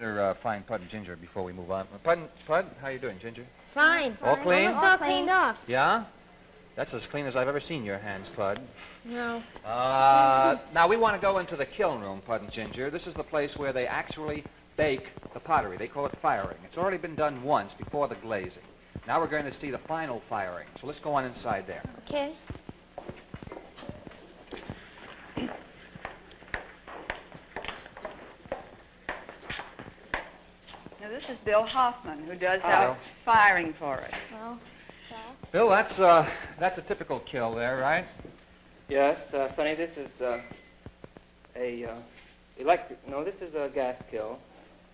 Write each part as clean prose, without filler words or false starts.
better find Pud and Ginger before we move on. Pud, how you doing, Ginger? Fine. All clean? It's all cleaned off. Yeah? That's as clean as I've ever seen your hands, Pud. No. Now, we want to go into the kiln room, Pud and Ginger. This is the place where they actually bake the pottery. They call it firing. It's already been done once before the glazing. Now we're going to see the final firing. So let's go on inside there. Okay. Now, this is Bill Hoffman, who does our firing for us. Well, Bill, that's a typical kiln there, right? Yes, Sonny, this is electric. No, this is a gas kiln.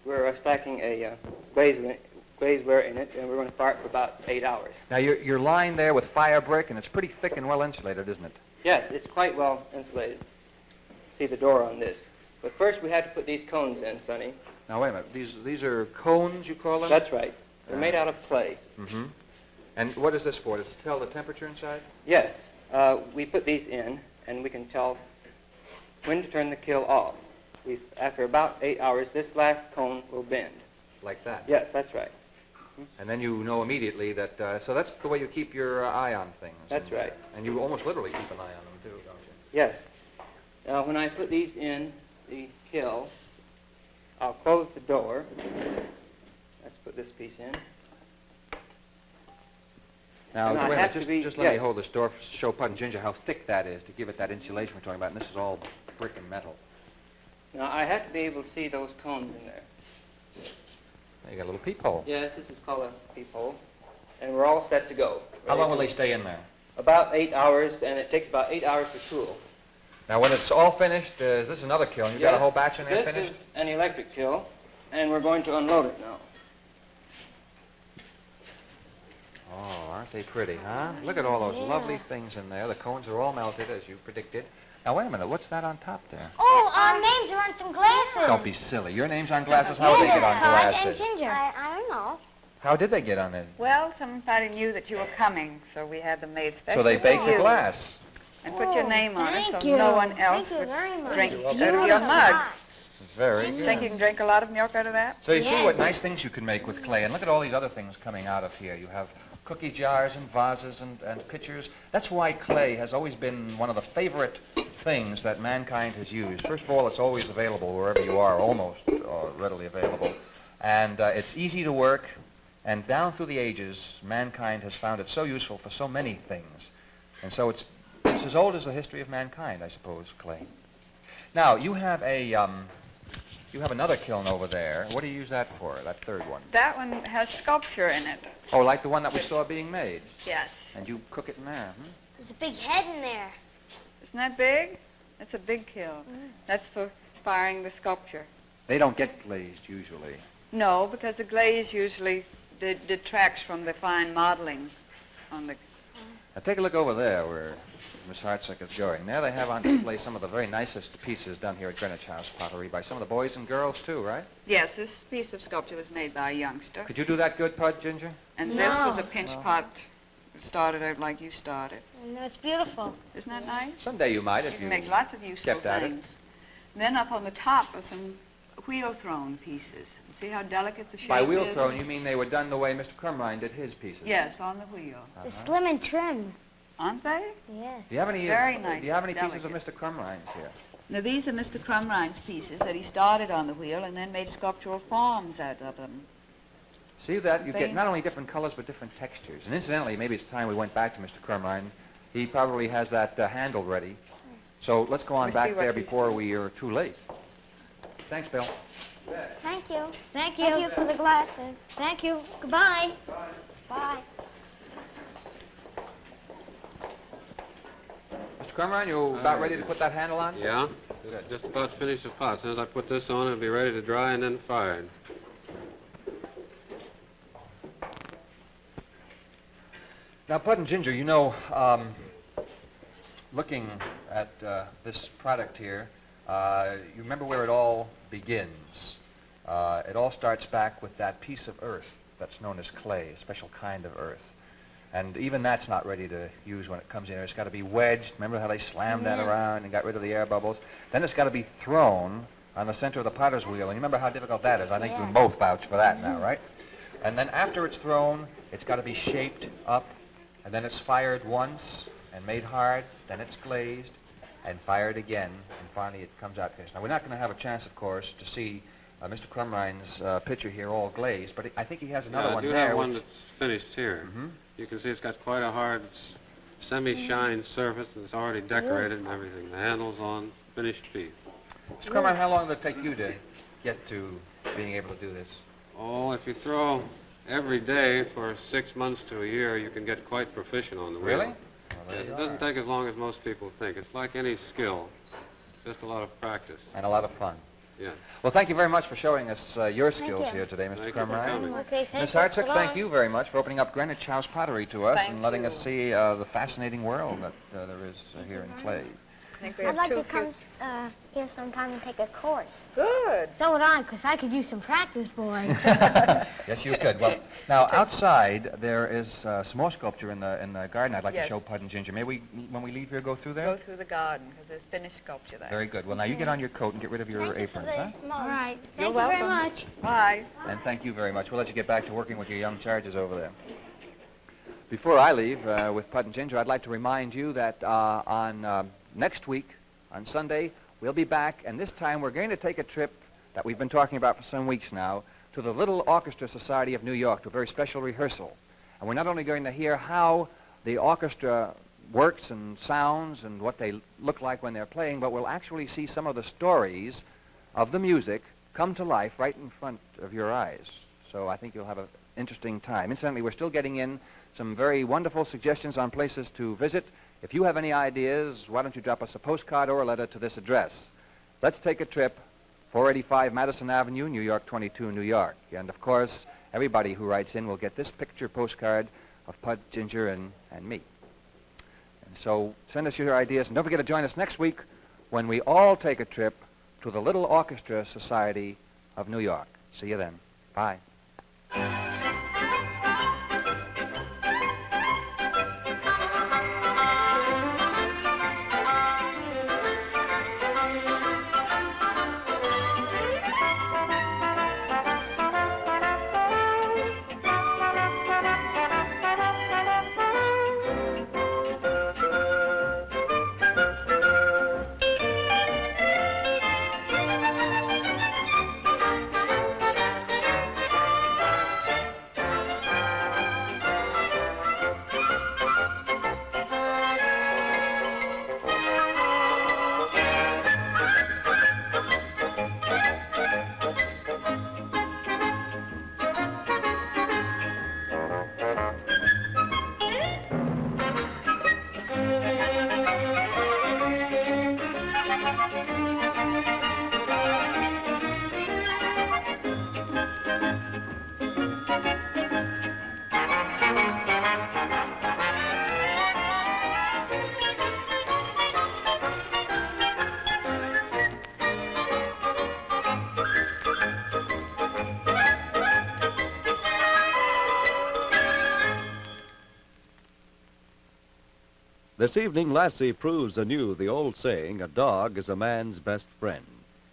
We're stacking a glazeware in it, and we're going to fire it for about 8 hours. Now, you're lined there with fire brick, and it's pretty thick and well insulated, isn't it? Yes, it's quite well insulated. See the door on this. But first, we have to put these cones in, Sonny. Now, wait a minute. These are cones, you call them? That's right. They're made out of clay. Mm-hmm. And what is this for? Does it tell the temperature inside? Yes. We put these in, and we can tell when to turn the kiln off. After about 8 hours, this last cone will bend. Like that? Yes, that's right. And then you know immediately that, so that's the way you keep your eye on things. That's right. And you almost literally keep an eye on them, too, don't you? Yes. Now, when I put these in the kiln, I'll close the door. Let's put this piece in. Now, And I wait a have minute, to be- just let me yes. hold this door to show Pud and Ginger how thick that is to give it that insulation we're talking about. And this is all brick and metal. Now, I have to be able to see those cones in there. Now, you got a little peephole. Yes, this is called a peephole. And we're all set to go. How Ready? long will they stay in there? About 8 hours, and it takes about 8 hours to cool. Now, when it's all finished, this is another kiln. You've got a Yes, whole batch in there this finished? is an electric kiln, and we're going to unload it now. Oh, aren't they pretty, huh? Look at all those Yeah. lovely things in there. The cones are all melted, as you predicted. Now, wait a minute. What's that on top there? Oh, our names are on some glasses. Don't be silly. Your name's on glasses. How would they get on Pud and glasses? Ginger. I don't know. How did they get on it? Well, somebody knew that you were coming, so we had them made special So they for baked the you. glass. And put your name on it, so Thank you. no one else Thank you would very much. drink out of Beautiful. your mug. Very You good. think you can drink a lot of milk out of that? So you see Yes. what nice things you can make with clay. And look at all these other things coming out of here. You have cookie jars and vases and pitchers. That's why clay has always been one of the favorite things that mankind has used. First of all, it's always available wherever you are, almost readily available. And it's easy to work. And down through the ages, mankind has found it so useful for so many things. And so it's as old as the history of mankind, I suppose, clay. Now, you have another kiln over there. What do you use that for, that third one? That one has sculpture in it. Oh, like the one that we saw being made. Yes. And you cook it in there, hmm? There's a big head in there. Isn't that big? That's a big kiln. That's for firing the sculpture. They don't get glazed usually. No, because the glaze usually detracts from the fine modeling on the... Now take a look over there where Miss Hartsock is going. There they have on display some of the very nicest pieces done here at Greenwich House Pottery by some of the boys and girls too, right? Yes, this piece of sculpture was made by a youngster. Could you do that good, Pud, Ginger? And No. this was a pinch pot. It started out like you started. No, it's beautiful. Isn't that nice? Someday you might You if can you make lots of useful kept at it. things. Then up on the top are some wheel thrown pieces. See how delicate the shape By wheel is? thrown, you mean they were done the way Mr. Crumrine did his pieces? Yes, on the wheel. They're Uh-huh. slim and trim. Aren't they? Yes. Do you have any? Very nice, Do you have any pieces of delicate. Mr. Crumrine's here? Now, these are Mr. Crumrine's pieces that he started on the wheel and then made sculptural forms out of them. See that? You get They- not only different colors, but different textures. And incidentally, maybe it's time we went back to Mr. Crumrine. He probably has that handle ready. So let's go on Let me back see what there he's before doing. we are too late. Thanks, Bill. Thank you. Thank you for the glasses. Thank you. Goodbye. Bye. Mr. Crumrine, you about ready to put that handle on? Yeah? Good. Just about finished the pot. As soon as I put this on, it'll be ready to dry and then fired. Now, Pud and Ginger, you know, looking at this product here, you remember where it all begins. It all starts back with that piece of earth that's known as clay, a special kind of earth. And even that's not ready to use when it comes in. It's got to be wedged. Remember how they slammed that around and got rid of the air bubbles? Then it's got to be thrown on the center of the potter's wheel. And you remember how difficult that is. I think we Yeah. both vouch for that now, right? And then after it's thrown, it's got to be shaped up, and then it's fired once and made hard, then it's glazed and fired again, and finally it comes out finished. Now, we're not going to have a chance, of course, to see Mr. Crumrine's picture here all glazed, but I think he has another one I do there. have one that's finished here. You can see it's got quite a hard semi-shine surface, and it's already decorated and everything. The handle's on, finished piece. Mr. Crumrine, how long did it take you to get to being able to do this? Oh, if you throw every day for 6 months to a year, you can get quite proficient on the wheel. Really? Well, It doesn't take as long as most people think. It's like any skill, just a lot of practice. And a lot of fun. Yeah. Well, thank you very much for showing us your Thank skills you. here today, Mr. Thank you for Crumrine. coming. Okay, thank Miss you. Hartsook, So thank long. you very much for opening up Greenwich House Pottery to us Thank and letting you. us see the fascinating world that there is here in clay. I think we I'd have like two to come here sometime and take a course. Good. So would I, because I could use some practice, boy. Yes, you could. Well, now outside there is some more sculpture in the garden. I'd like to Yes. show Pud and Ginger. May we, when we leave here, go through there? Go through the garden, because there's finished sculpture there. Very good. Well, now you get on your coat and get rid of your Thank you for aprons, the huh? mug. All right. You're Thank you very welcome. much. Bye. And thank you very much. We'll let you get back to working with your young charges over there. Before I leave with Pud and Ginger, I'd like to remind you that on next week, on Sunday, we'll be back, and this time we're going to take a trip that we've been talking about for some weeks now to the Little Orchestra Society of New York, to a very special rehearsal. And we're not only going to hear how the orchestra works and sounds and what they look like when they're playing, but we'll actually see some of the stories of the music come to life right in front of your eyes. So I think you'll have an interesting time. Incidentally, we're still getting in some very wonderful suggestions on places to visit. If you have any ideas, why don't you drop us a postcard or a letter to this address? Let's take a trip, 485 Madison Avenue, New York 22, New York. And, of course, everybody who writes in will get this picture postcard of Pud, Ginger, and me. And so send us your ideas, and don't forget to join us next week when we all take a trip to the Little Orchestra Society of New York. See you then. Bye. This evening, Lassie proves anew the old saying, a dog is a man's best friend.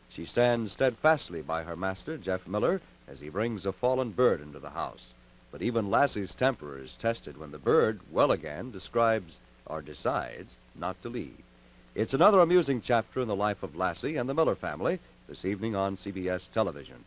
She stands steadfastly by her master, Jeff Miller, as he brings a fallen bird into the house. But even Lassie's temper is tested when the bird, well again, describes or decides not to leave. It's another amusing chapter in the life of Lassie and the Miller family this evening on CBS television.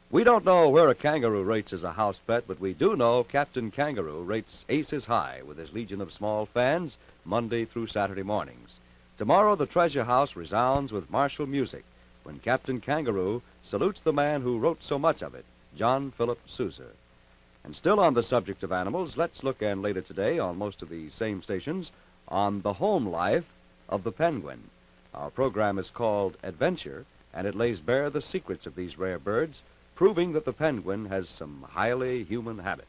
We don't know where a kangaroo rates as a house pet, but we do know Captain Kangaroo rates aces high with his legion of small fans Monday through Saturday mornings. Tomorrow, the treasure house resounds with martial music when Captain Kangaroo salutes the man who wrote so much of it, John Philip Sousa. And still on the subject of animals, let's look in later today on most of the same stations on the home life of the penguin. Our program is called Adventure, and it lays bare the secrets of these rare birds, proving that the penguin has some highly human habits.